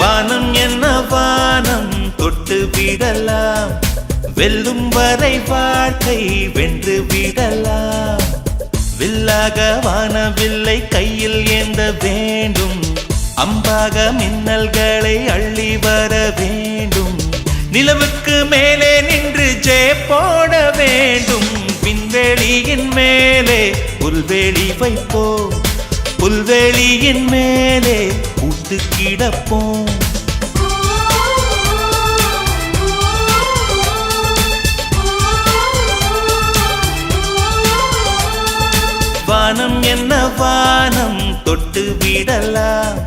வானம் என்ன வானம் தொட்டு விடலாம், வெல்லும் வரை வாழ்க்கை வென்று விடலாம். வில்லாக வானவில்லை கையில் ஏந்த வேண்டும், அம்பாக மின்னல்களை அள்ளி வர வேண்டும். நிலவுக்கு மேலே நின்று ஜெய போட வேண்டும். விண்வெளியின் மேலே புல்வெளி வைப்போம், புல்வெளியின் மேலே பூத்து கிடப்போம். வானம் என்ன வானம் தொட்டு விடலாம்,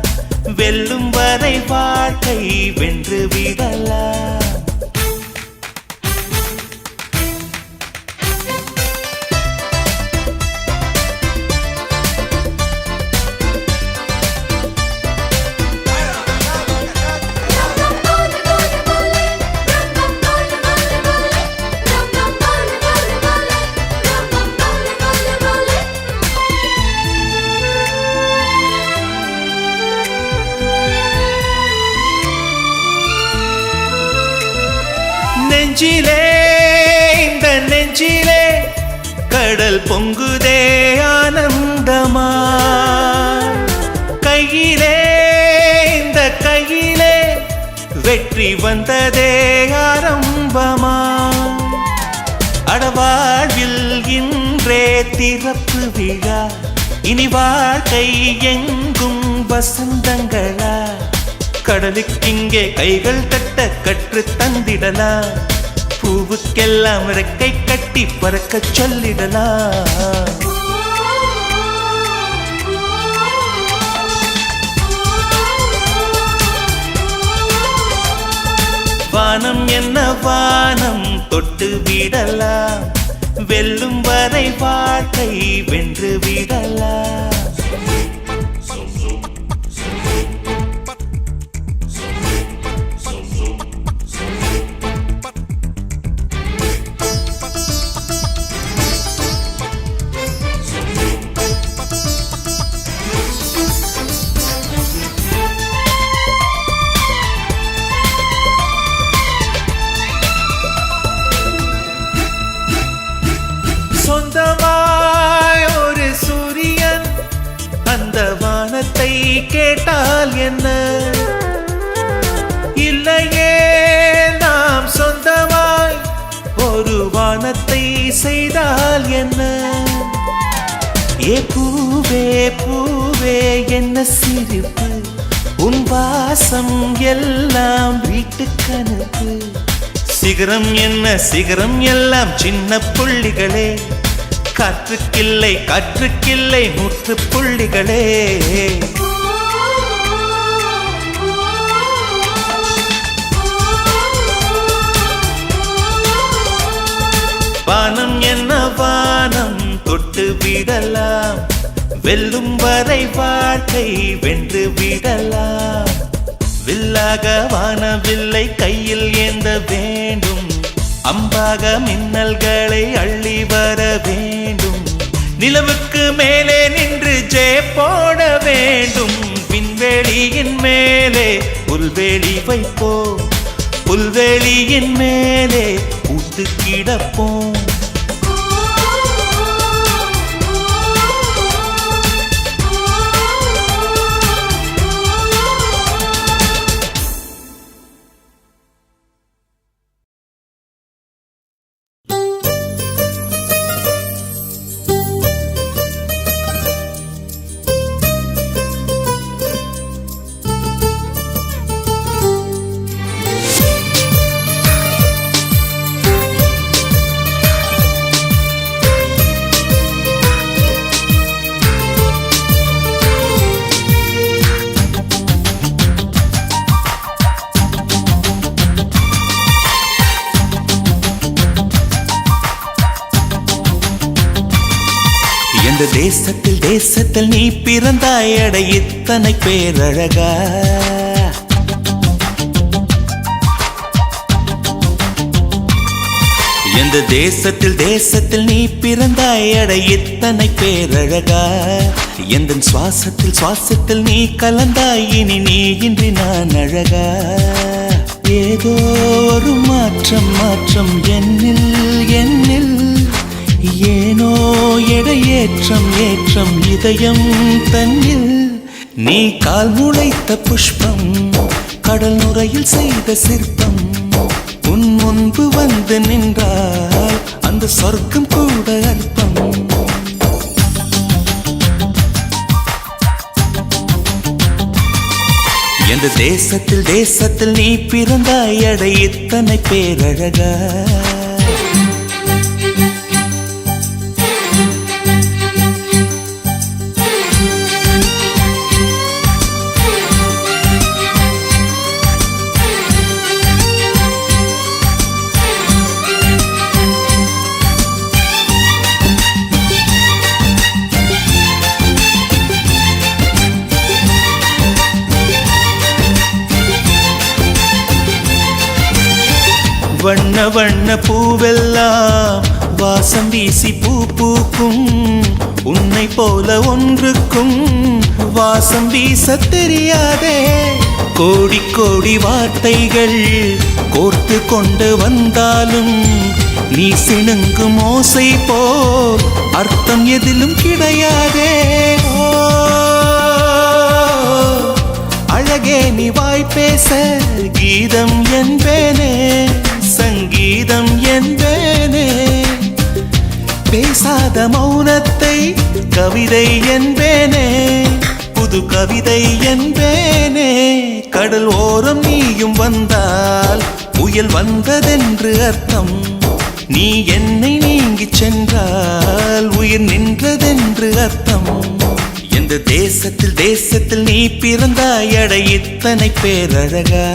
வெல்லும் வரை வாழ்க்கை வென்று விடலாம். நெஞ்சிலே இந்த நெஞ்சிலே கடல் பொங்குதே ஆனந்தமா, கையிலே இந்த கையிலே வெற்றி வந்ததே ஆரம்பமா. அடவாழ்வில் இன்றே திறப்பு விழா, இனி வாழ்க்கை எங்கும் வசந்தங்களா. கடலுக்கிங்கே கைகள் தட்ட கற்று தந்திடலாம், பூவுக்கெல்லாம் ரெக்கை கட்டி பறக்க சொல்லிடலாம். வானம் என்ன வானம் தொட்டு விடலாம், வெல்லும் வரை வாழ்க்கை வென்று விடலாம். சொந்தமாய் ஒரு சூரியன் அந்த வானத்தை கேட்டால் என்ன, இல்லையே நாம் சொந்தமாய் ஒரு வானத்தை செய்தால் என்ன. ஏ பூவே பூவே என்ன சிரிப்பு, உன் வாசம் எல்லாம் வீட்டுக்கனுப்பு. சிகரம் என்ன சிகரம் எல்லாம் சின்ன புள்ளிகளே, காற்றுக்கில்லை காற்றுக்கில்லை நூற்று புள்ளிகளே. வானம் என்ன வானம் தொட்டு விடலாம், வெல்லும் வரை வாழ்க்கை வென்று விடலாம். வில்லாக வானவில்லை கையில் ஏந்த வேண்டும், அம்பாக மின்னல்களை அள்ளி வர வேண்டும். நிலவுக்கு மேலே நின்று ஜெய போட வேண்டும். விண்வெளியின் மேலே புல்வெளி வைப்போம், புல்வெளியின் மேலே பூத்து கிடப்போம். இந்த தேசத்தில் தேசத்தில் நீ பிறந்தாய், அட இத்தனை பேரழகா. எந்த தேசத்தில் நீ பிறந்தாய் அட இத்தனை பேரழகா எந்த சுவாசத்தில் நீ கலந்தாய் இனி நீ இன்றி நான் அழகா ஏதோ ஒரு மாற்றம் என்னில் ஏனோ ஏற்றம் இதயம் தன்னில் நீ கால் முளைத்த புஷ்பம் கடல் நுரையில் செய்த சிற்பம் உன் முன்பு வந்து நின்றால் அந்த சொர்க்கம் கூட அற்பம் எந்த தேசத்தில் நீ பிறந்தாய் அட இத்தனை பேரழகா வண்ண பூவெல்லாம் வாசம் வீசி பூ பூக்கும் உன்னை போல ஒன்றுக்கும் வாசம் வீச தெரியாதே கோடி வார்த்தைகள் கோர்த்து கொண்டு வந்தாலும் நீ சிணுங்கும் ஓசை போல் அர்த்தம் எதிலும் கிடையாதே அழகே நீ வாய் பேச கீதம் என்பேனே சங்கீதம் என்பேனே பேசாத மௌனத்தை கவிதை என்பேனே புது கவிதை என்பேனே கடல் ஓரம் நீயும் வந்தால் புயல் வந்ததென்று அர்த்தம் நீ என்னை நீங்கிச் சென்றால் உயிர் நின்றதென்று அர்த்தம் எந்த தேசத்தில் நீ பிறந்தாய் அட இத்தனை பேரழகா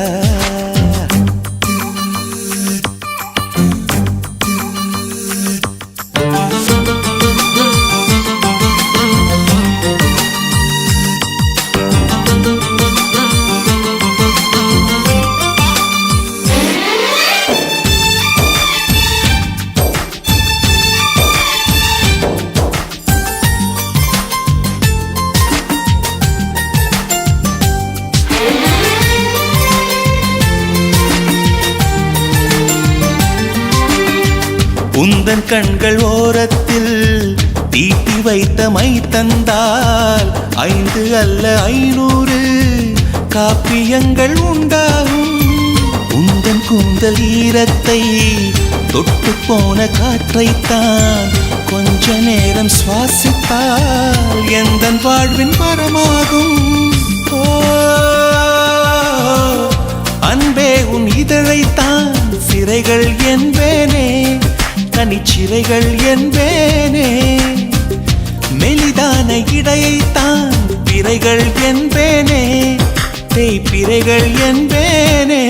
உந்தன் கண்கள் ஓரத்தில் தீட்டி வைத்த மை தந்தால் 5 அல்ல 500 காப்பியங்கள் உண்டாகும் உந்தன் கூந்தல் ஈரத்தை தொட்டு போன காற்றைத்தான் கொஞ்ச நேரம் சுவாசித்தால் எந்தன் வாழ்வின் மரமாகும் அன்பே உன் இதழைத்தான் சிறைகள் என்பேனே தனிச்சிறைகள் என்பேனே மெலிதான இடையைத்தான் பிறைகள் என்பேனே தேய்பிறைகள் என்பேனே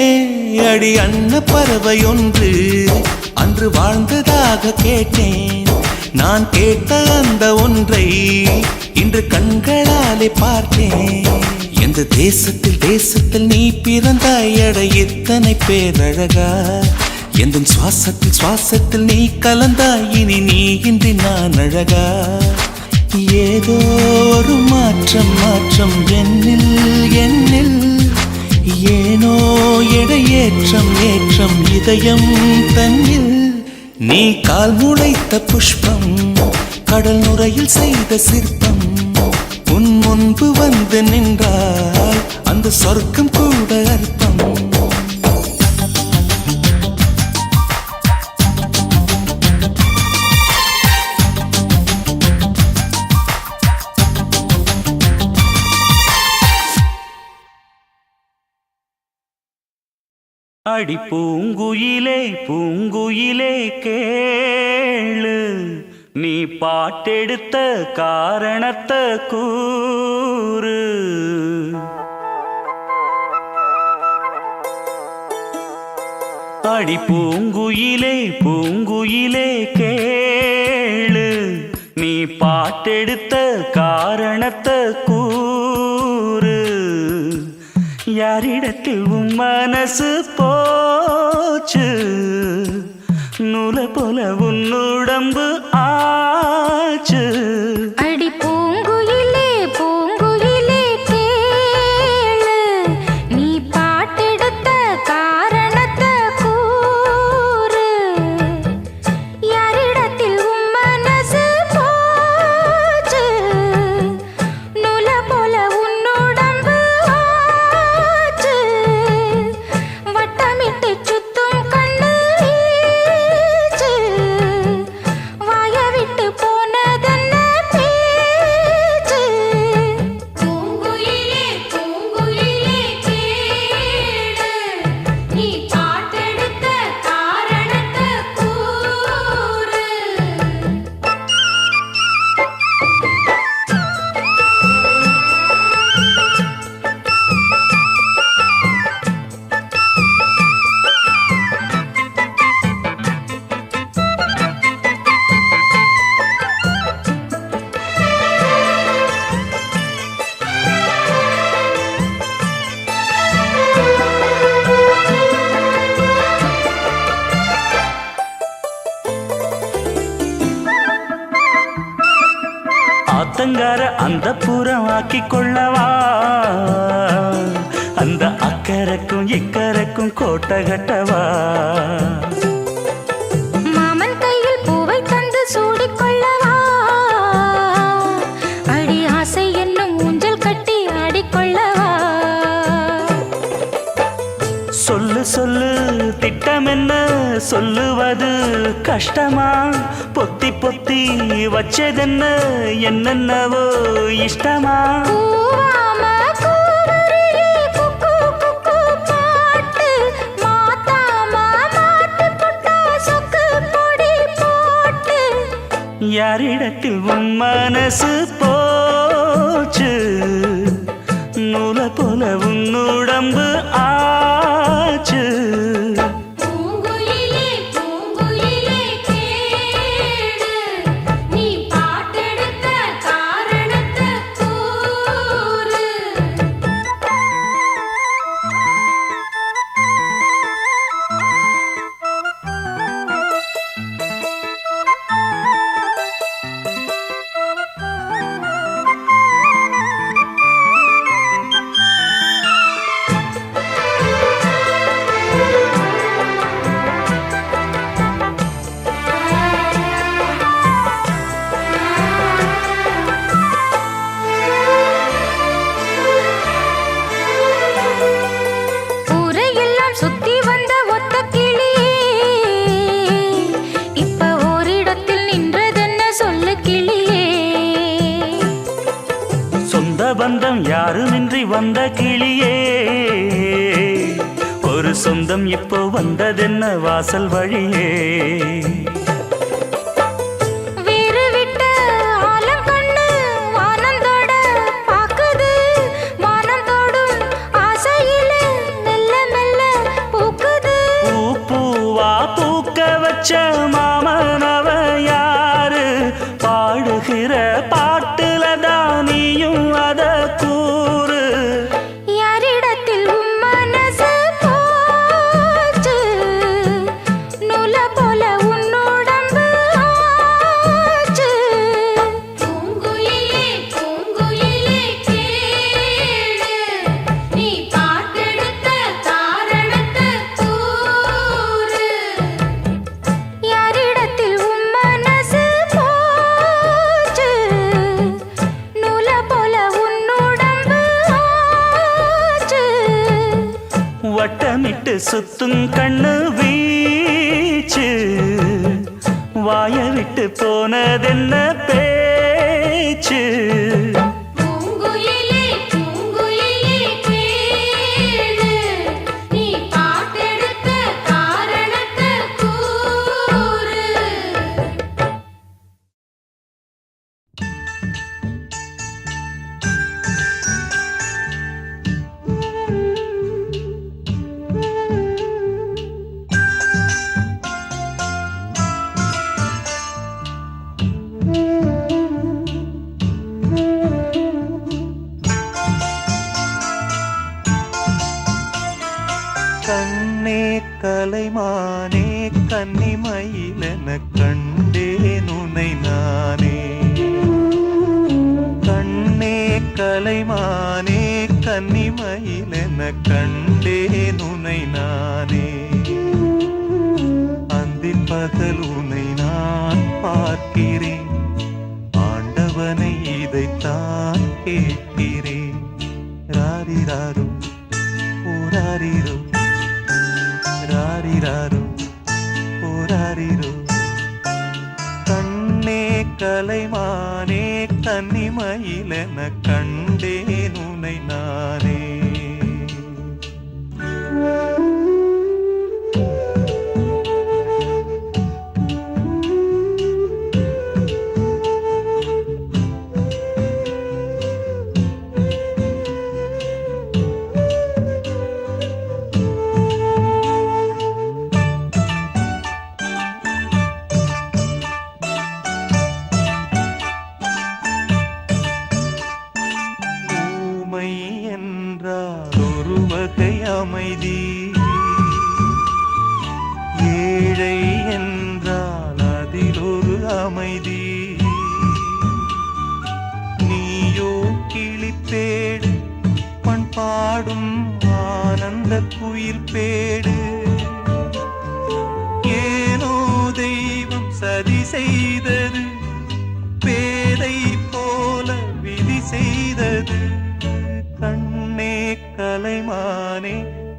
அடி அன்ன பறவை ஒன்று அன்று வாழ்ந்ததாக கேட்டேன் நான் கேட்ட அந்த ஒன்றை இன்று கண்களாலே பார்த்தேன் எந்த தேசத்தில் நீ பிறந்தாய் அட இத்தனை பேரழகா எந்த சுவாசத்தில் நீ கலந்தாய் இனி நீ இன்றி நான் அழகா ஏதோ ஒரு மாற்றம் என்னில் ஏனோ ஏற்றம் இதயம் தன்னில் நீ கால் முளைத்த புஷ்பம் கடல் நுரையில் செய்த சிற்பம் உன் முன்பு வந்து நின்றால் அந்த சொர்க்கம் கூட அர்த்தம் அடி பூங்குயிலே பூங்குயிலே கேளு நீ பாட்டெடுத்த காரணத்தை கூறு அடி பூங்குயிலே பூங்குயிலே கேளு நீ பாட்டெடுத்த காரணத்தை கூறு யாரிடத்தில் உன் மனசு போச்சு நூலை போல உன்னுடம்பு ஆச்சு. அடி பூங்குயிலே பூங்குயிலே கேளு, நீ பாட்டெடுத்த காரணத்தை கூறு. யாரிடத்தில் உன் மனசு போச்சு, நூலை போல உன்னுடம்பு ஆச்சு. வட்டமிட்டு சுத்தும் கண்ணு வீச்சு, வாய விட்டு போனதென்ன பேச்சு. பூங்குயிலே பூங்குயிலே கேளு, நீ பாட்டெடுத்த காரணத்தை கூறு. ஆத்தங்கார அந்த புறம் ஆக்கி கொள்ளவா, அந்த அக்கறைக்கும் இக்கரைக்கும் கோட்டை கட்டவா. மாமன் கையில் பூவை தந்து சூடிக்கொள்ளவா, அடி ஆசை என்னும் ஊஞ்சல் கட்டி ஆடிக்கொள்ளவா. சொல்லு சொல்லு திட்டம் என்ன, சொல்லுவது கஷ்டமா. பொத்தி பொத்தி வச்சதென்ன, என்னென்னவோ இஷ்டமா. கூவாம கூவருவி குக்கு குக்கு பாட்டு, மாத்தாம மாட்டு புட்டா சொக்கு பொடி போட்டு. யாரிடத்தில் உன் மனசு போச்சு, நூலை போல உன்னுடம்பு ஆச்சு. பூங்குயிலே பூங்குயிலே கேளு, நீ பாட்டெடுத்த காரணத்தை கூறு. ஊரையெல்லாம் சுத்தி வந்த ஒத்த கிளியே, இப்ப ஓரிடத்தில் நின்றதென்ன சொல்லு கிளியே. சொந்த பந்தம் யாருமின்றி வந்த கிளியே, ஒரு சொந்தம் இப்போ வந்ததென்ன வாசல் வழியே. வீறு விட்ட ஆலம் கண்ணு வானந்தோட பாக்குது, வானந்தோடும் ஆசையிலே மெல்ல மெல்ல பூக்குது. பூ பூவா பூக்க வச்ச மாமனவ யாரு, பாடுகிற பாட்டுல தானியும் அத கூறு. யாரிடத்தில் உன் மனசு போச்சு, நூலை போல உன்னுடம்பு ஆச்சு. பூங்குயிலே பூங்குயிலே கேளு, நீ பாட்டெடுத்த காரணத்தை கூறு. யாரிடத்தில் உன் மனசு போச்சு, நூலை போல உன்னுடம்பு ஆச்சு. வட்டமிட்டு சுத்தும் கண்ணு வீச்சு, வாய விட்டு போனதென்ன பேச்சு. பூங்குயிலே பூங்குயிலே கேளு, நீ பாட்டெடுத்த காரணத்தை கூறு. கண்ணே கலைமானே கன்னிமயிலென கண்டேன் உனை நானே. கண்ணே கலைமானே கன்னிமயிலென கண்டேன் உனை நானே. அந்தி பகல் உனை நான் பார்க்கிறேன், ஆண்டவனை இதைத்தான் கேட்கிறேன். ராரிராரு ஓராரிரோ ராரிராரு ஓராரிரோ. கண்ணே கலைமானே கன்னிமயிலென கண்டேன் உனை நானே. ஒரு வகை அமைதி, ஏழை என்றால் அதில் ஒரு அமைதி. நீயோ கிளிப்பேடு, பண்பாடும் ஆனந்த குயில் பேடு. ஏனோ தெய்வம் சதி செய்தது, பேதை போல விதி செய்தது. கண்ணே கலைமானே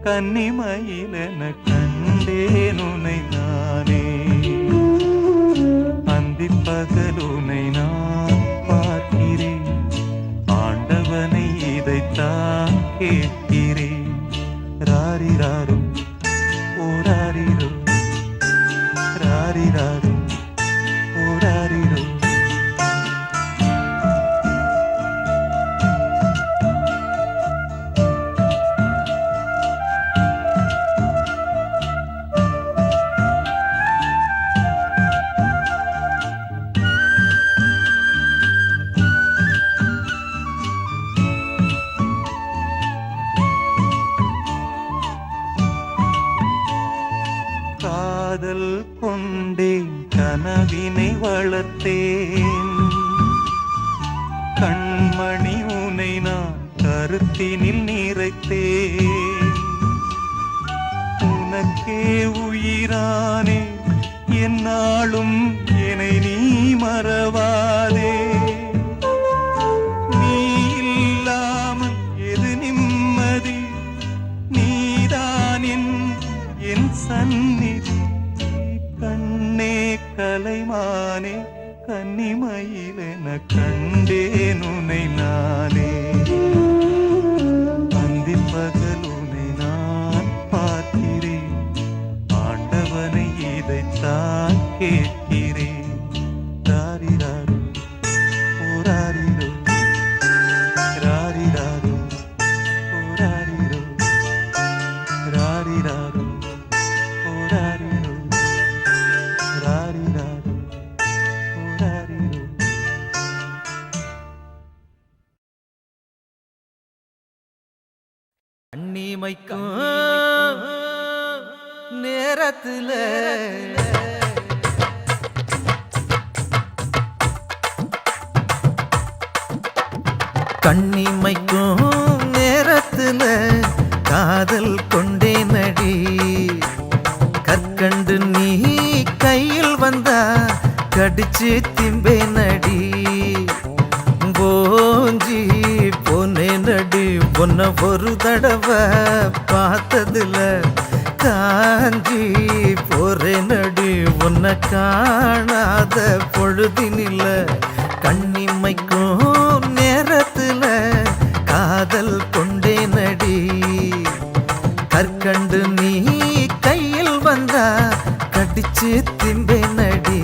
கன்னிமயிலென கண்டேன் உனை நானே. அந்தி பகல் உனை நான் பார்க்கிறேன், ஆண்டவனை இதைத்தான் கேட்கிறேன். ராரிராரு ஓராரிரோ ராரிராரு ஓராரிரோ. காதல் கொண்டேன் கனவினை வளர்த்தேன், கண்மணி உனை நான் கருத்தினில் நிறைத்தேன். உனக்கே உயிரானே என்னாலும் என்னை நீ மறவாதே. நீ இல்லாமல் எது நிம்மதி, நீதான் என் சந்நிதி. கண்ணே கலைமானே கன்னிமயிலென கண்டேன் உனை நானே. அந்தி பகல் உனை நான் பார்க்கிறேன், ஆண்டவனை இதைத்தான் கேட்கிறேன். ராரிராரு ஓராரிரோ ராரிராரு ஓராரிரோ ராரிராரு ஓராரிரோ ராரிராரு ஓராரிரோ. கண்ணிமைக்கும் நேரத்துல கண்ணிமைக்கும் நேரத்துல காதல் கொண்டே நடி. கற்கண்டு நீ கையில் வந்தா கடிச்சு திம்பே நடி. போஞ்சி போனே நடி, பொன்ன ஒரு தடவை பார்த்ததுல காஞ்சி போறே நடி. உன்னை காணாத பொழுதினில கண்ணிமைக்கும் நேரத்துல காதல் கொண்டே நடி. கற்கண்டு நீ கையில் வந்தா கடிச்சு திம்பே நடி.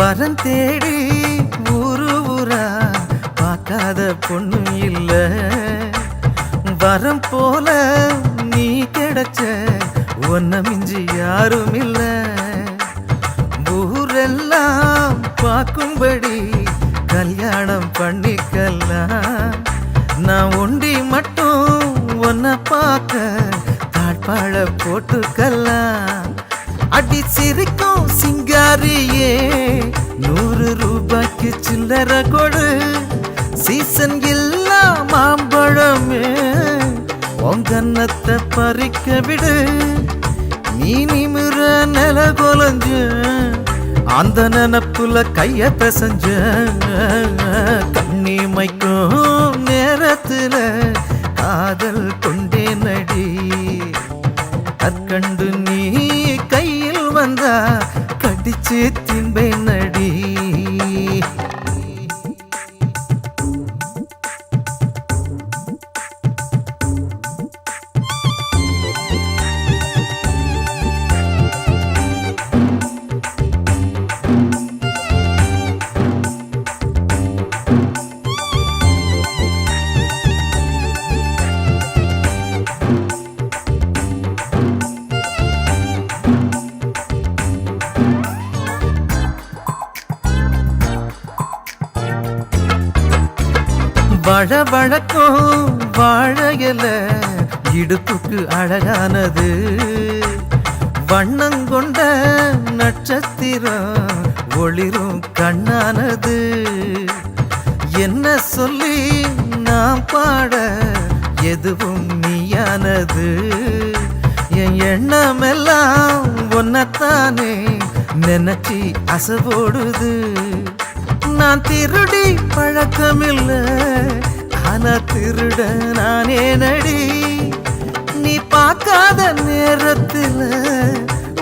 வரன் தேடி ஊரு ஊரா பார்க்காத பொண்ணு இல்ல வரம் போல நீ கிடைச்ச ஒன்ன மிஞ்சி யாரும் இல்ல ஊரெல்லாம் பார்க்கும்படி கல்யாணம் பண்ணிக்கலாம் நான் ஒண்டி மட்டும் ஒன்ன பார்க்க தாழ்பாழ போட்டுக்கலாம் அடி சிரிக்கும் சிங்காரியே 100 ரூபாய்க்கு சில்லற கொடு சீசன் இல்லா மாம்பழமே உங்கன்னத்தை பறிக்க விடு நீ நிமிர நில கொலஞ்ச அந்த நினப்புல கைய பிசைஞ்ச கண்ணி மைக்கும் நேரத்துல காதல் கொண்டே நடி கற்கண்டு நீ கையில் வந்தா கடிச்சு தின்பே நடி வழவழக்கும் வாழையில இடுப்புக்கு அழகானது வண்ணங்கொண்ட நட்சத்திரம் ஒளிரும் கண்ணானது என்ன சொல்லி நாம் பாட எதுவும் நீயானது என் எண்ணமெல்லாம் ஒன்னத்தானே நினைச்சி அசைவோடுது நான் திருடி பழக்கமில்ல ஆனா திருட நானே நடி நீ பார்க்காத நேரத்துல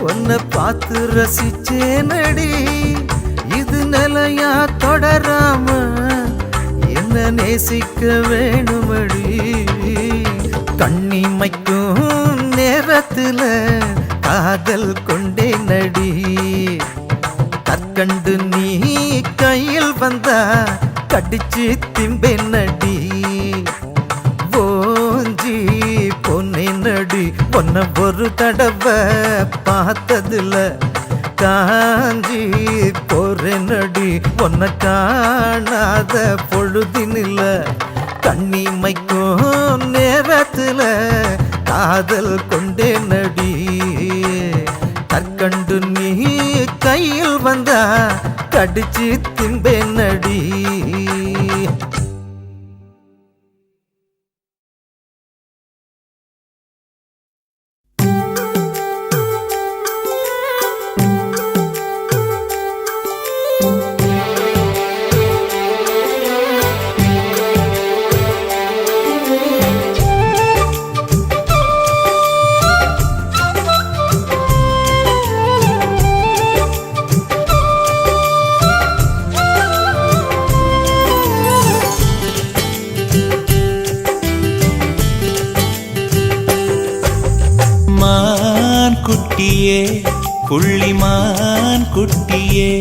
உன்னை பார்த்து ரசிச்சே நடி இது நிலையா தொடராம என்ன நேசிக்க வேணுமடி கண்ணிமைக்கும் நேரத்துல காதல் கொண்டே நடி கற்கண்டு நீ கையில் வந்தா கடிச்சு திம்பே நடி ஓஞ்சி பொன்னே நடி பொன்ன ஒரு தடவை பார்த்ததுல காஞ்சி போறே நடி பொன்ன காணாத பொழுதினில்ல கண்ணிமைக்கும் நேரத்துல காதல் கொண்டே நடி கற்கண்டு நீ கையில் வந்தா கடிச்சு திம்பே நடி குட்டியே புள்ளிமான் குட்டியே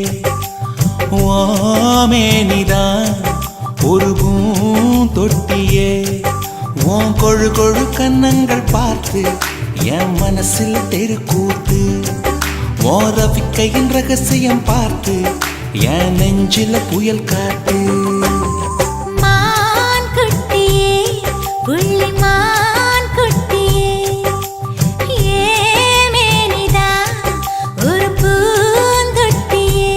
ஓமேனிதான் ஒரு பூந்தொட்டியே ஓன் கொழு கொழு கன்னங்கள் பார்த்து என் மனசில் தெருக்கூத்து ஓ ரவிக்கையின் ரகசியம் பார்த்து என் நெஞ்சில புயல் காத்து மான் குட்டியே புள்ளிமான் குட்டியே ஏமேனிதான் ஒரு பூந்தொட்டியே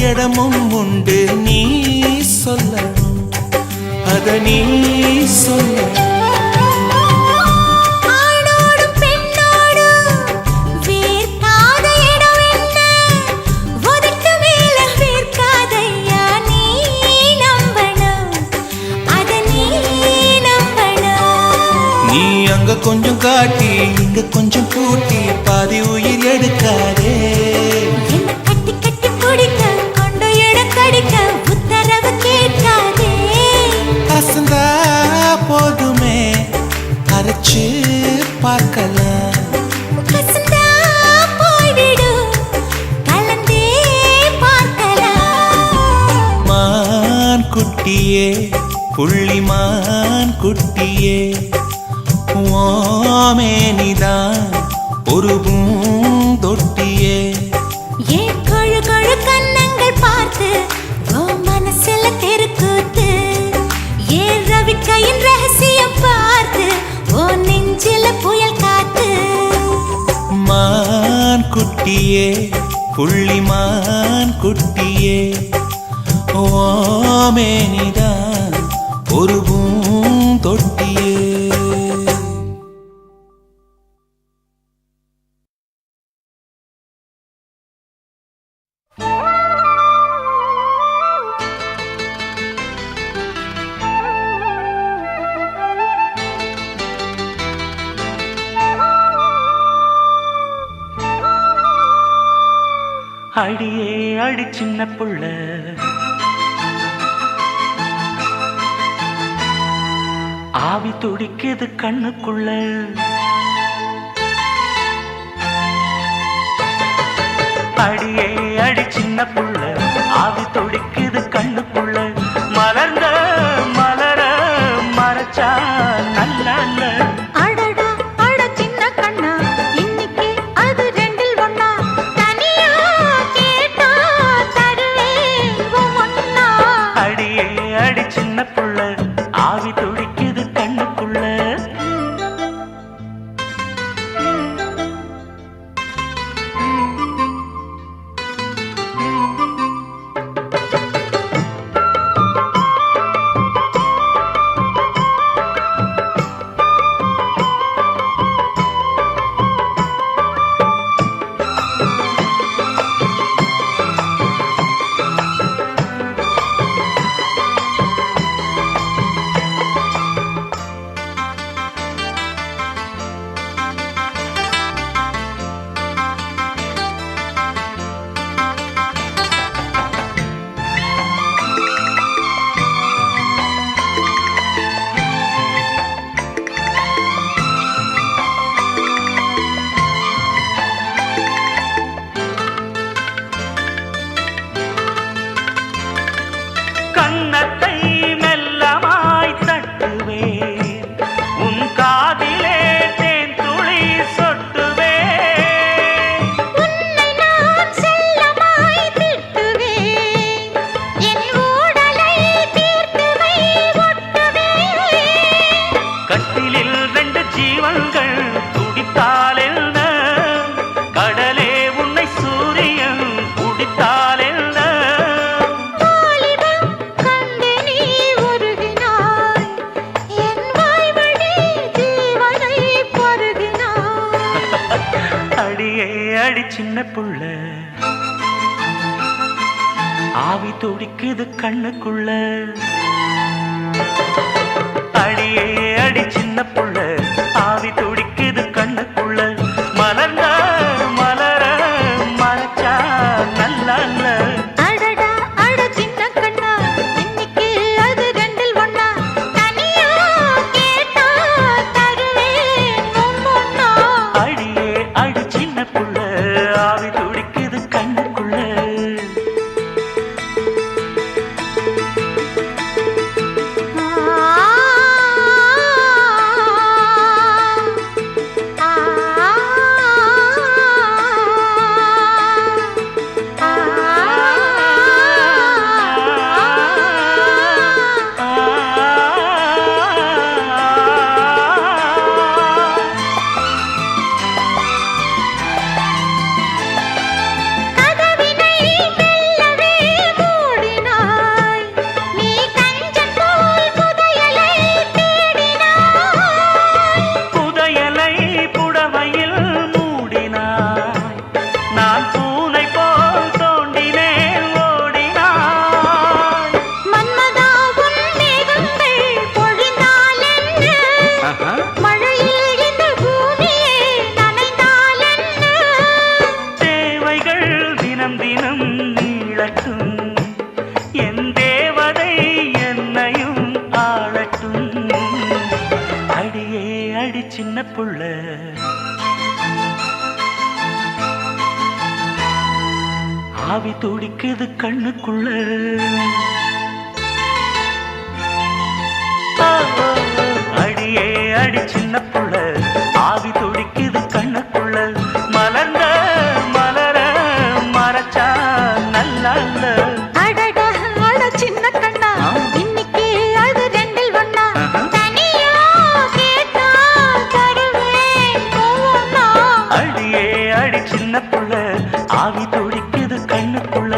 இடமும் உண்டு நீ சொல்லணும் அத நீ சொல்ல கொஞ்சம் காட்டி இங்க கொஞ்சம் கூட்டி பாதி உயிர் எடுக்காதே கட்டி கட்டி பிடிக்க கொண்டு கடிக்க உத்தரவு கேட்காதே அசந்தா போதுமே அரைச்சு பார்க்கலாம் அசந்தா போய்விடு கலந்தே பார்க்கலாம் மான் குட்டியே புள்ளிமான் குட்டியே மேனிதான் ஒரு பூந்தொட்டியே ஏன் கொழு கொழு கண்ணங்கள் பார்த்து ஓ மனசுல தெருக்கூத்து ஏன் ரவிக்கையின் ரகசியம் பார்த்து ஓ நெஞ்சில புயல் காத்து மான் குட்டியே புள்ளிமான் குட்டியே மேனிதான் ஒரு பூந்தொட்டியே அடியே அடி சின்ன புள்ள ஆவி துடிக்குது கண்ணுக்குள்ள அடியே அடி சின்ன புள்ள ஆவி துடிக்குது கண்ணுக்குள்ள மலர்ந்த மலர மறைச்சா நல்ல சின்ன புள்ள ஆவி துடிக்குது கண்ணுக்குள்ள அடியே அடி சின்ன புள்ள ஆவி துடிக்குது கண்ணுக்குள்ள மலர்ந்த மலர மறைச்சா நல்லா ஆவி துடிக்குது கண்ணுக்குள்ள. அடியே அடி சின்ன புள்ள, ஆவி துடிக்குது கண்ணுக்குள்ள. மலர்ந்த மலர மறைச்சா நல்லா இல்ல. அடடா அட சின்ன கண்ணா, இன்னைக்கு அது ரெண்டில் ஒண்ணா. தனியா கேட்டா தருவேன் ஒவ்வொன்னா. அடியே அடி சின்ன புள்ள, ஆவி துடிக்குது கண்ணுக்குள்ள.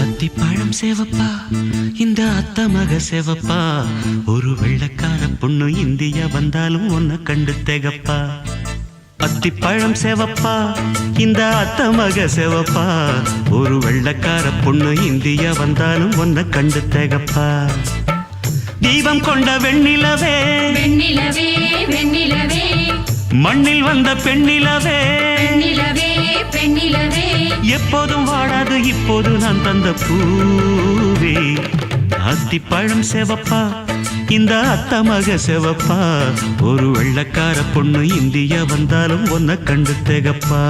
அத்திப்பழம் சேவப்பா, இந்த அத்த மக சேவப்பா, ஒரு வெள்ளக்கார பொண்ணு இந்தியா வந்தாலும் உன்னை கண்டு திகப்பா. அத்திப்பழம் சேவப்பா, இந்த அத்த மக சேவப்பா, ஒரு வெள்ளக்கார பொண்ணு இந்தியா வந்தாலும் உன்னை கண்டு திகப்பா. தீபம் கொண்ட வெண்ணிலவே வெண்ணிலவே வெண்ணிலவே மண்ணில் வந்த பெண்ணிலவே பெண்ணிலவே பெண்ணிலவே எப்போதும் வாடாது இப்போது நான் தந்த பூவே. அத்திப்பழம் சேவப்பா, இந்த அத்த மக சேவப்பா, ஒரு வெள்ளக்கார பொண்ணு இந்தியா வந்தாலும் உன்னை கண்டு திகப்பா.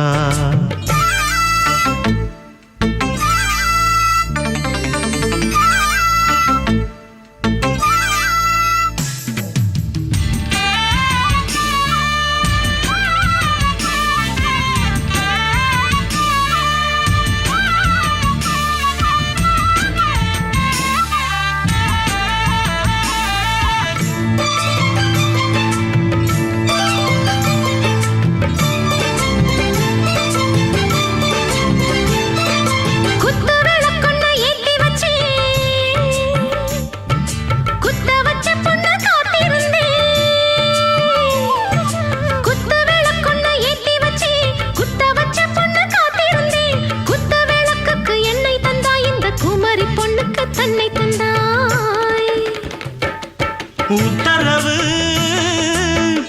உத்தரவு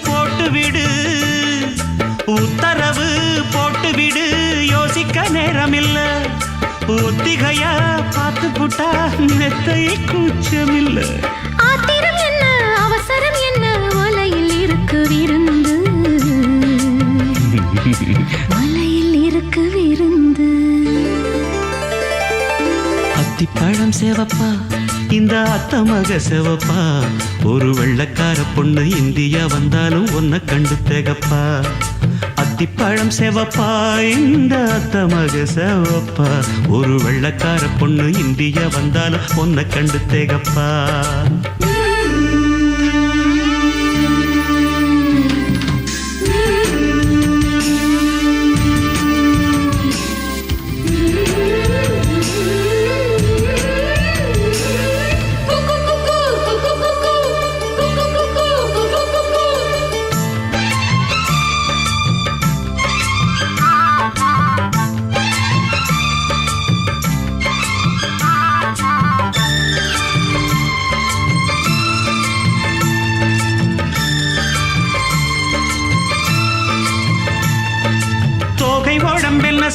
போட்டுவிடு, உத்தரவு போட்டுவிடு, யோசிக்க நேரமில்ல. ஒத்திகையா பார்த்து புட்டா நெத்தை கூச்சமில்ல. ஆத்திரம் என்ன அவசரம் என்ன, மலையில் இருக்கு விருந்து, மலையில் இருக்கு விருந்து. அத்திப்பழம் சேவப்பா, இந்த அத்த மக சேவப்பா, ஒரு வெள்ளக்கார பொண்ணு இந்தியா வந்தாலும் உன்னை கண்டு திகப்பா. அத்திப்பழம் சேவப்பா, இந்த அத்த மக சேவப்பா, ஒரு வெள்ளக்கார பொண்ணு இந்தியா வந்தாலும் உன்னை கண்டு திகப்பா.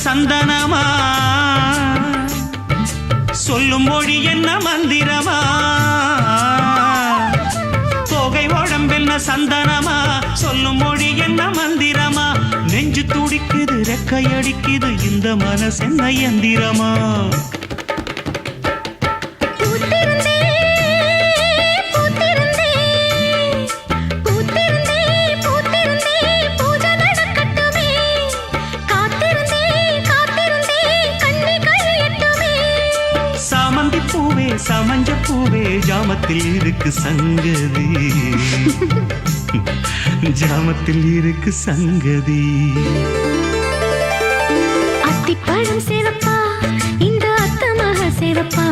சந்தனமா சொல்லும் மொழி என்ன மந்திரமா, தோகை உடம்பென்ன சந்தனமா சொல்லும் மொழி என்ன மந்திரமா. நெஞ்சு துடிக்குது ரெக்கையடிக்குது இந்த மனசென்ன யந்திரமா. சமஞ்ச பூவே ஜாமத்தில் இருக்கு சங்கதி, ஜாமத்தில் இருக்கு சங்கதி. அத்திப்பழம் சேவப்பா, இந்த அத்த மக சேவப்பா, சேவப்பா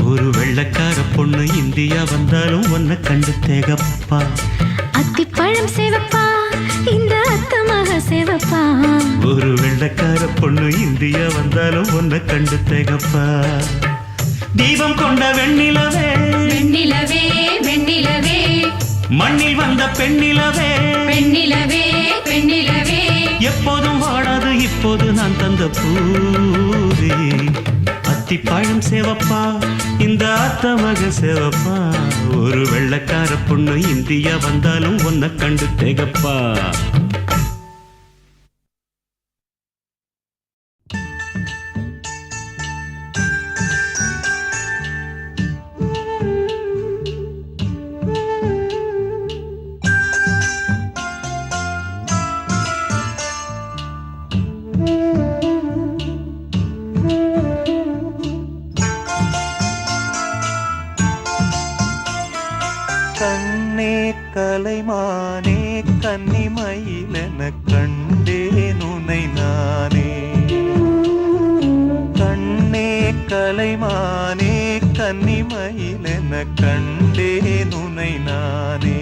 ஒரு வெள்ளக்கார பொண்ணு இந்தியா வந்தாலும் ஒன்ன கண்டு தேகப்பா அத்திப்பழம் சேவப்பா இந்த அத்தமாக சேவப்பா ஒரு வெள்ளக்கார பொண்ணு இந்தியா வந்தாலும் ஒன்ன கண்டு தேகப்பா தீபம் கொண்ட வெண்ணிலவே வெண்ணிலவே வெண்ணிலவே மண்ணில் வந்த பெண்ணிலவே பெண்ணிலவே பெண்ணிலவே எப்போதும் வாடாது இப்போது நான் தந்த பூவே அத்திப்பழம் சேவப்பா இந்த அத்தமக சேவப்பா ஒரு வெள்ளக்கார பொண்ணு இந்தியா வந்தாலும் ஒன்ன கண்டு தேகப்பா கண்ணே கலைமானே கன்னிமயிலென கண்டேன் உனை நானே கண்ணே கலைமானே கன்னிமயிலென கண்டேன் உனை நானே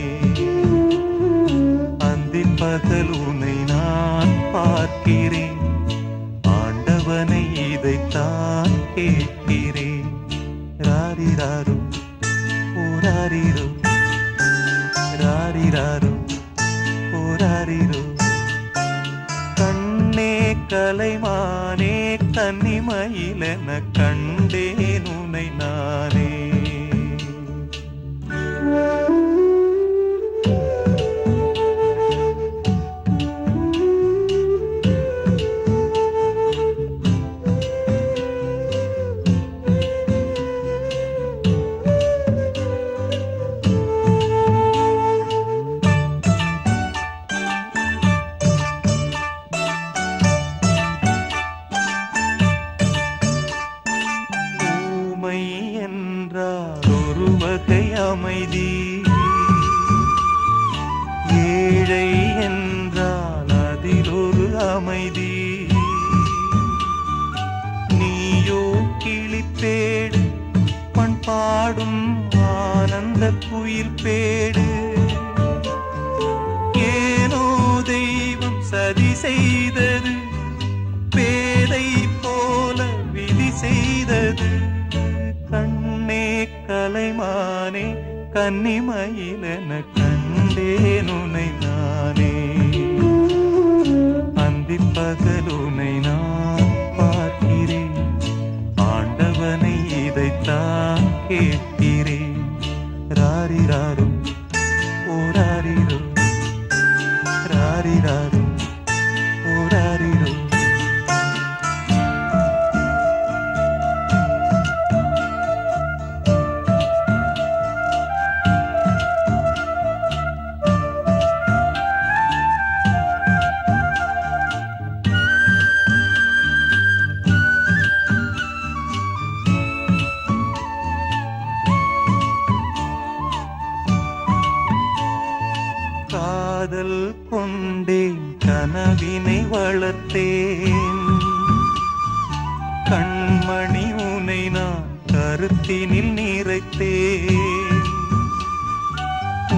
அந்தி பகல் உனை நான் பார்க்கிறேன் ஆண்டவனை இதைத்தான் கேட்கிறேன் ராரிராரு ஓராரிரோ ராரிராரோ ஓராரிரோ கண்ணே கலைமானே கன்னிமயிலென கண்டேன் உனை நானே ஒரு வகை அமைதி ஏழை என்றால் அதில் ஒரு அமைதி நீயோ கிளிப்பேடு பண்பாடும் ஆனந்த குயில் பேடு ஏனோ தெய்வம் சதி செய்தது பேதை போல விதி செய்தது கண்ணே கலைமானே கன்னிமயிலென கண்டேன் உனை நானே அந்தி பகல் உனை நான் பார்க்கிறேன் ஆண்டவனை இதைத்தான் கேட்கிறேன் ராரிராரு ஓராரிரோ ராரிராரு ஓராரிரோ காதல் கொண்டேன் கனவினை வளர்த்தேன் கண்மணி உனை நான் கருத்தினில் நிறைத்தேன்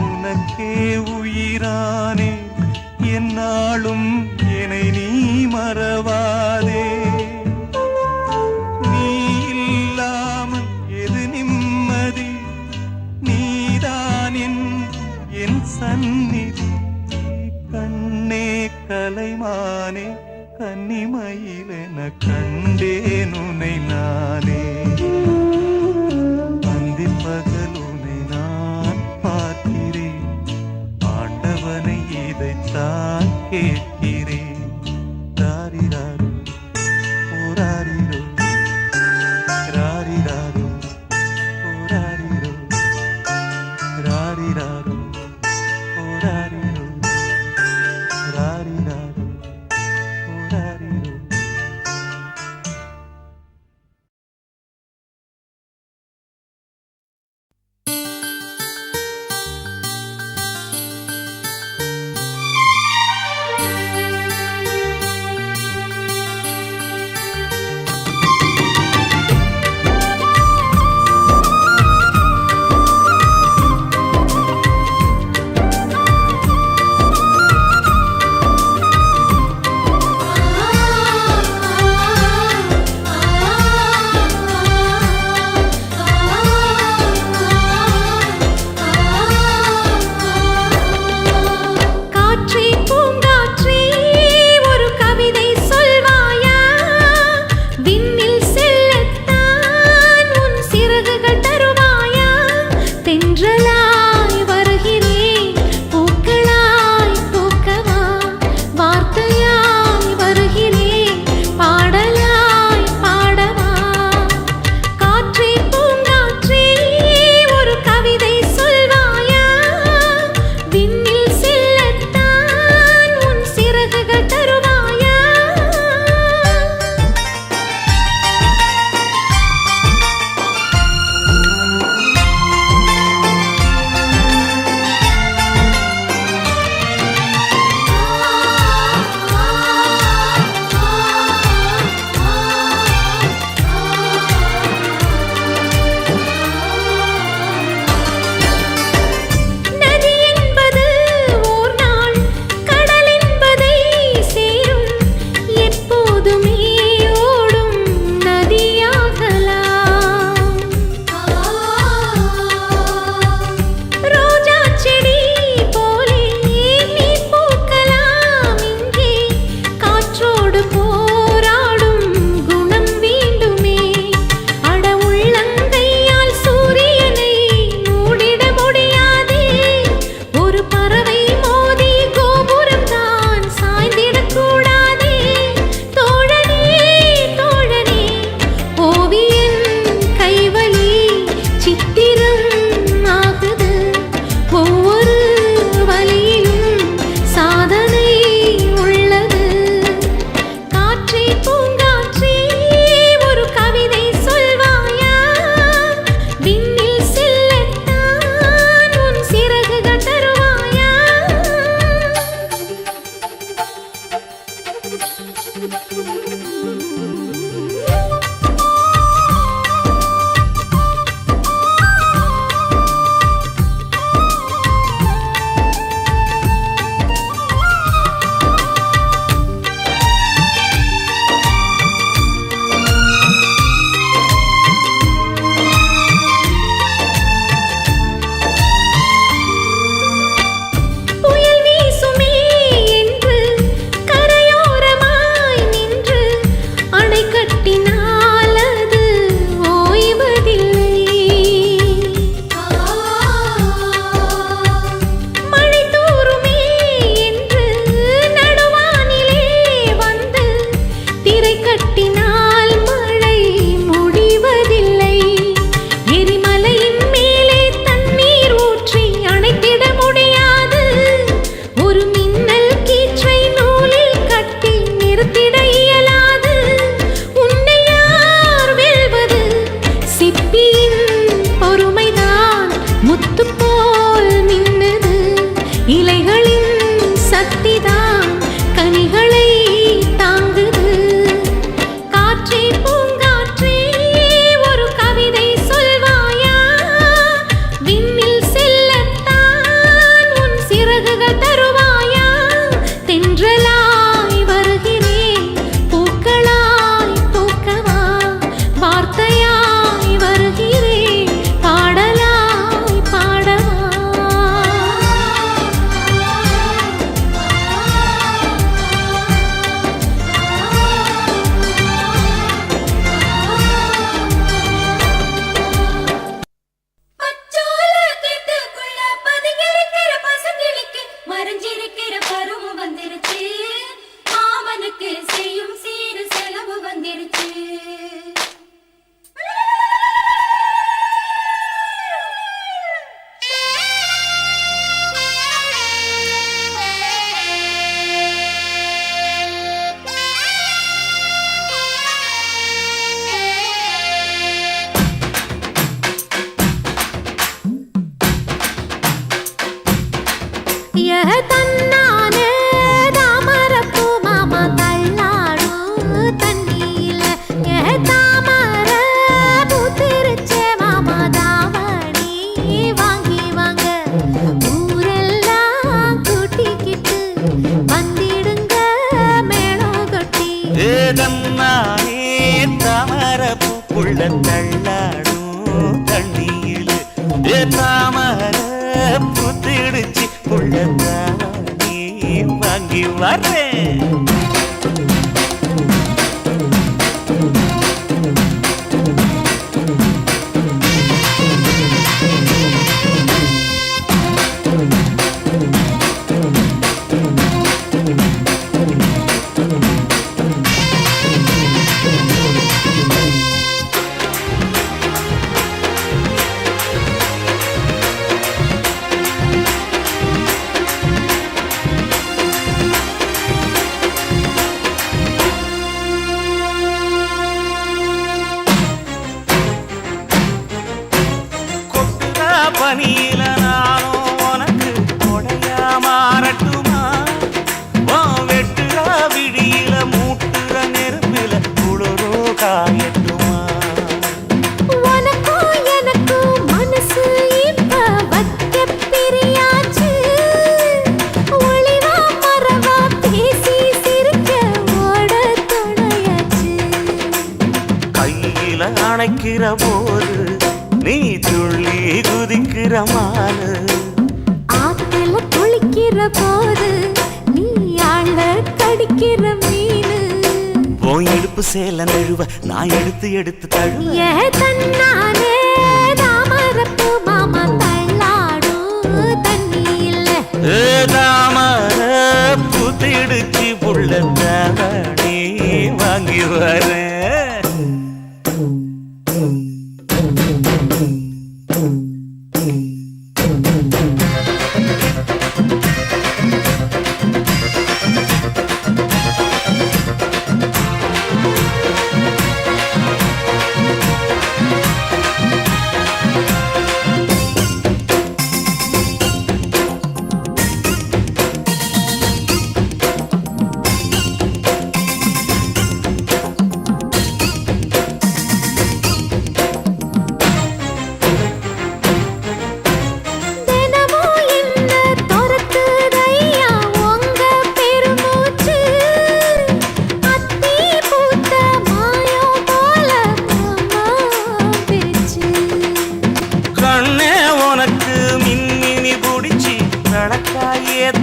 உனக்கே உயிரானே என்னாலும் என்னை நீ மறவாதே நீ இல்லாமல் எது நிம்மதி நீதான் என் சந்நிதி கண்ணே கலைமானே கன்னிமயிலென கண்டேன் உனை நானே அந்தி பகல் உனை நான் பார்க்கிறேன் ஆண்டவனை இதைத்தான் கேட்கிறேன் ராரிராரு புள்ள தள்ளாடும் தண்ணியில் தாமர புத்திடுச்சு புள்ள தானே வாங்கி வரேன். பனியில நானும் உனக்கு கொடையா மாறட்டுமா? வெட்டுற விடியில மூட்டுற நெருப்பில குளிரோ காயட்டுமா? உனக்கும் எனக்கும் மனசு இப்ப வைக்க பிரியாச்சு. ஒளிவா மறவா பேசி சிரிக்க ஓட துணையாச்சு. கையில அணைக்கிற போது நீ துள்ளி குதிக்கிற மானு, ஆத்துல குளிக்கிற போது நீ ஆள கடிக்கிற மீனு. போய் எடுப்பு சேல நழுவ நான் எடுத்து எடுத்து தழுவ. ஏ தன்னானே தாமரப்பு மாமா தள்ளாடும் தண்ணி இல்ல. தாமர புத்திடுச்சு புள்ள தானே வாங்கி வரேன்.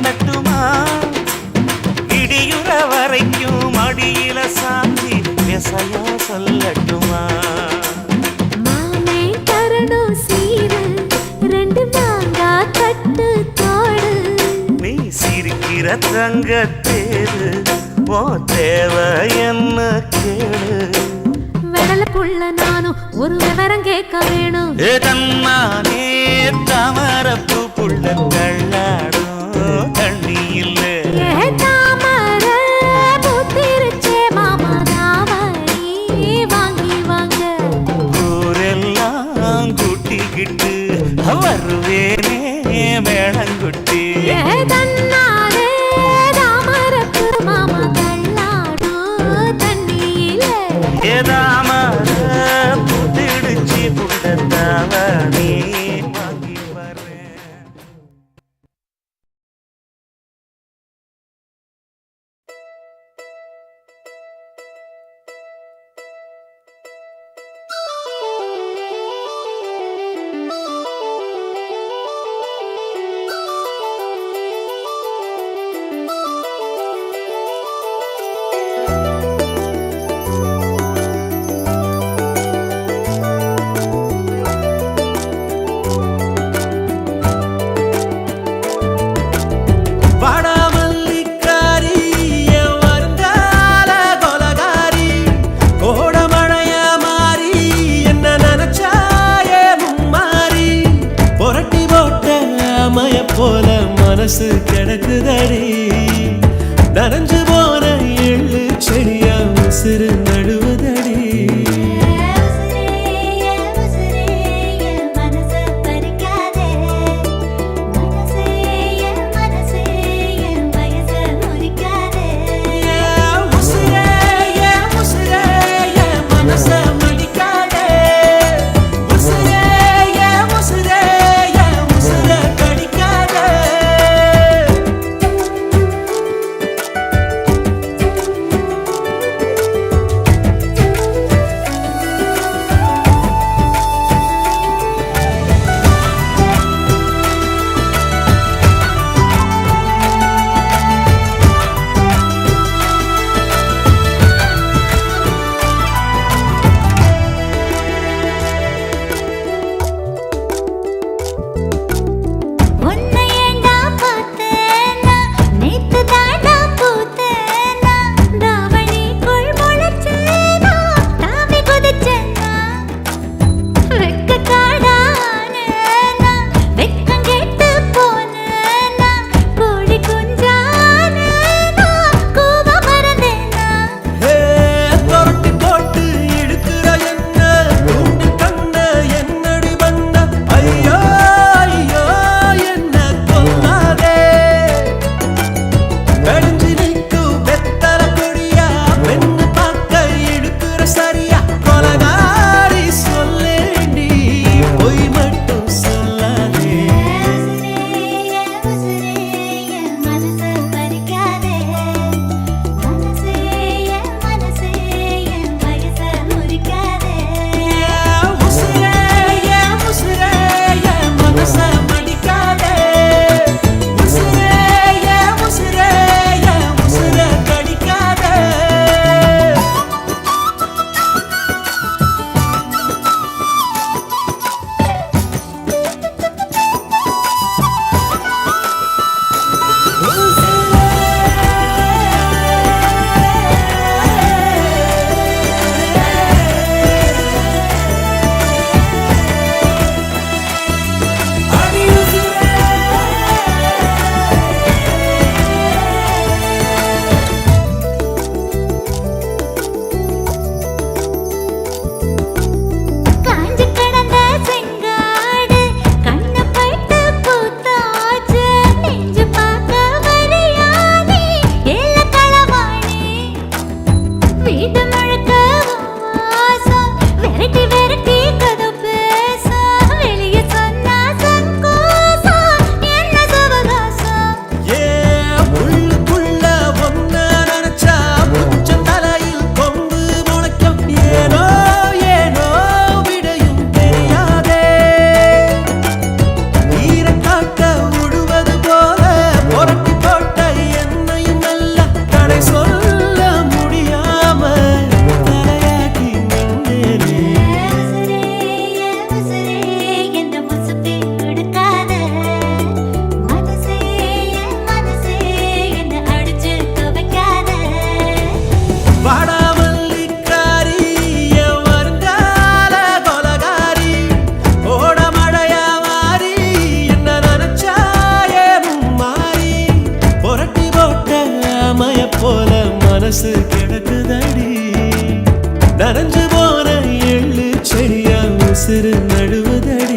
தட்டுமா இடியுற வரைக்கும் மடியில சாந்தி விசையா சொல்லட்டுமா? மாமே தரணும் சீரு ரெண்டு மாங்கா கட்டு தோடு. நீ சிரிக்கிற தங்கத்தேரு ஓ தேவை என்ன கேளு. வெடல புள்ள நானும் ஒரு விவரம் கேட்க வேணும். தன்னானே தாமரப்பு புள்ள தள்ளாடும் தண்ணி இல்ல. தாமர புத்திருச்சே மாமா தாவணி வாங்கி வாங்க. ஊரெல்லாம் கூட்டிக்கிட்டு வருவேனே மேளங்குட்டி. தன்னாலே தாமரப்பு மாமா தள்ளாடும் தண்ணியில. தாமர புத்திடுச்சு புள்ள தாவணி வாங்கி வரேன். போல மனசு கிடக்குதடி நனைஞ்சு போன எள்ளு செடியா உசுறு நடுவதடி. உசுறு நடுவுதடி.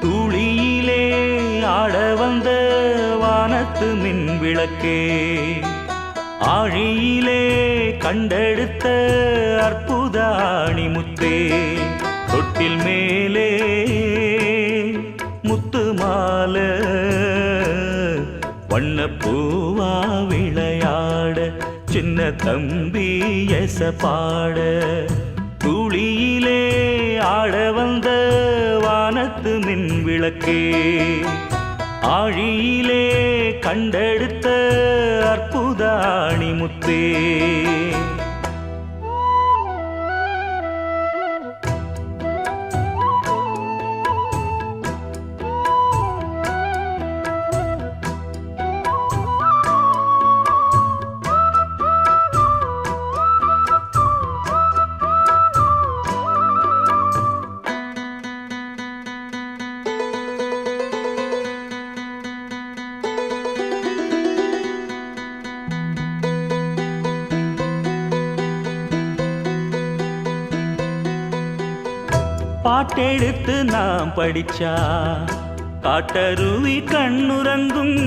தூளியிலே ஆட வந்த வானத்து மின் விளக்கே, ஆழியிலே கண்டெடுத்த அற்புத அணிமுத்தே, தொட்டில் மேலே முத்து மாலை வண்ணப்பூவா விளையாட, சின்ன தம்பி எச பாட. தூளியிலே ஆட வந்த வானத்து மின் விளக்கே, ஆழியிலே கண்டெடுத்த அற்புத அணிமுத்தே. பாட்டெடுத்து நாம் படிச்சா காட்டருவி கண்ணுறங்கும்,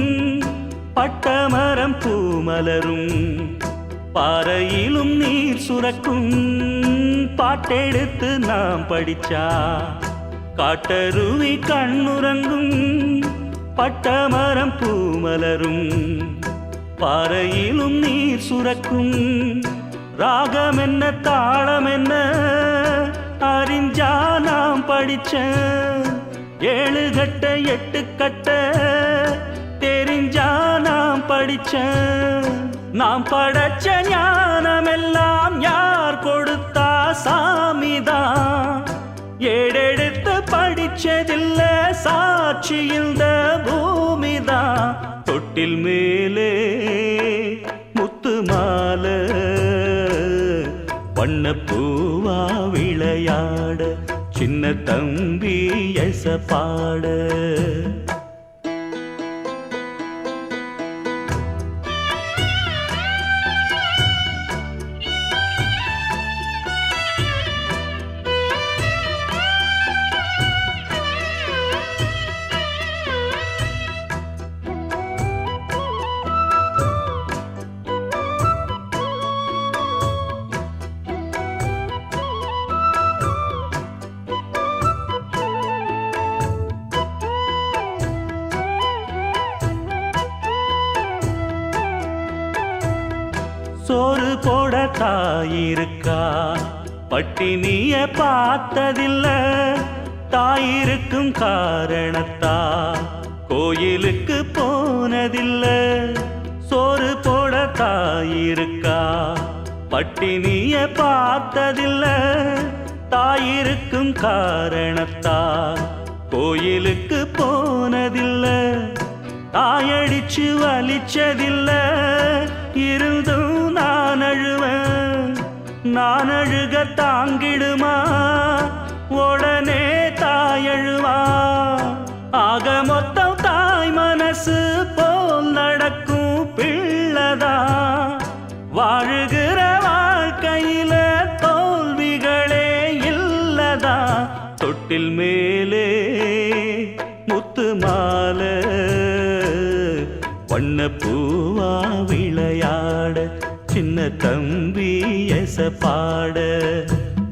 பட்டமரம் பூமலரும், பாறையிலும் நீர் சுரக்கும். பாட்டெடுத்து நாம் படிச்சா காட்டருவி கண்ணுறங்கும், பட்டமரம் பூமலரும், பாறையிலும் நீர் சுரக்கும். ராகம் என்ன தாளம் என்ன அறிஞ்சா நாம் படிச்ச, 7 கட்ட 8 கட்ட தெரிஞ்சா நாம் படிச்ச. நாம் படைச்ச ஞானமெல்லாம் யார் கொடுத்தா? சாமிதான். ஏடெடுத்து படிச்சதில்ல, சாட்சி இந்த பூமிதான். தொட்டில் மேலே முத்து மாலை வண்ணப்பூவா விளையாட, சின்ன தம்பி எச பாட. சோறு போட தாயிருக்கா, பட்டினிய பார்த்ததில்ல. தாயிருக்கும் காரணத்தா கோயிலுக்கு போனதில்ல. சோறு போட தாயிருக்கா, பட்டினிய பார்த்ததில்ல. தாயிருக்கும் காரணத்தா கோயிலுக்கு போனதில்ல. தாயடிச்சு வலிச்சதில்ல, இருந்தும் நான் அழுவேன். நான் அழுக தாங்கிடுமா, உடனே தாயழுவா. ஆக மொத்தம் தாய் மனசு போல் நடக்கும் பிள்ளதா. வாழுகிற வாழ்க்கையில தோல்விகளே இல்லதா. தொட்டில் மேலே முத்து மாலை வண்ணப்பூவா விளையாட, சின்ன தம்பி எச பாட.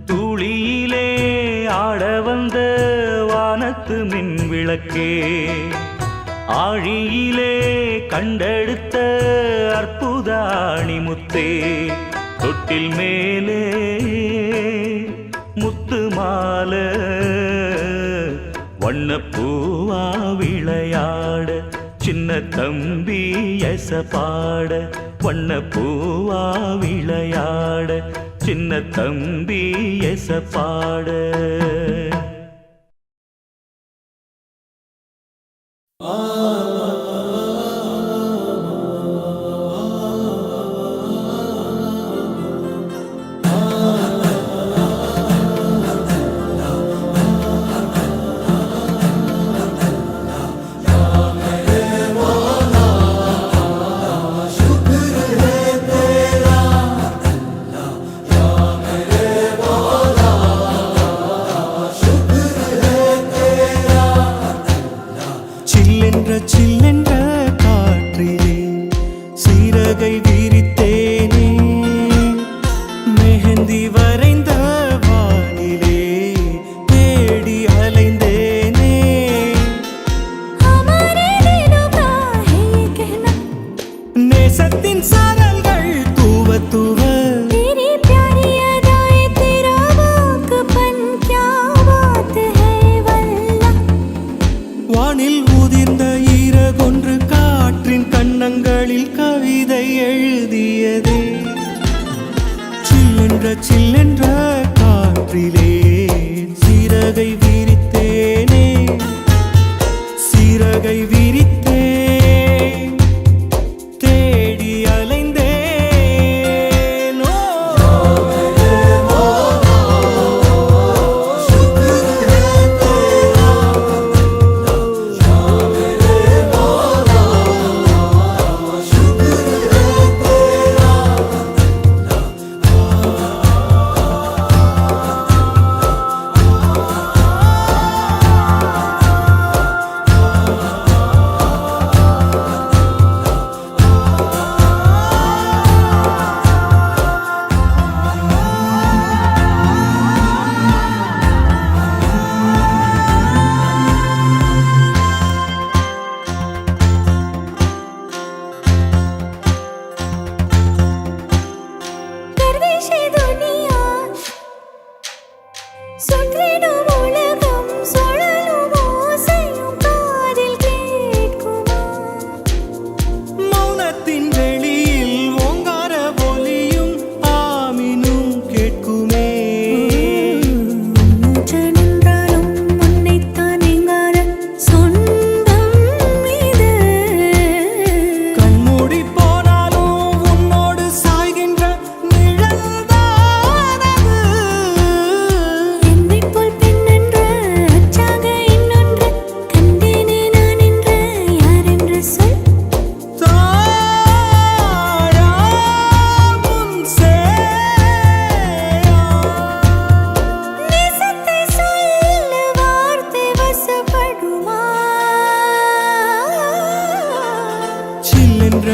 தூளியிலே ஆட வந்த வானத்து மின் விளக்கே, ஆழியிலே கண்டெடுத்த அற்புத அணிமுத்தே. தொட்டில் மேலே முத்து மாலை வண்ணப்பூவா விளையாட சின்ன தம்பி எசப்பாட வண்ணப்பூவா விளையாட சின்ன தம்பி எசப்பாட சில்லென்ற காற்றிலே சீரகை விரித்தேனே மெஹந்தி வரைந்த வானிலே தேடி அலைந்தேனே நேசத்தின் சாரல்கள் தூவ தூவ வானில் ஊதிர்ந்த ஈரகொன்று காற்றின் கன்னங்களில் கவிதை எழுதியதே சில்லென்ற காற்றிலே சீரகை விரித்தேனே சீரகை விரித்தேன் தேடி அலைந்தேன் சில்லென்ற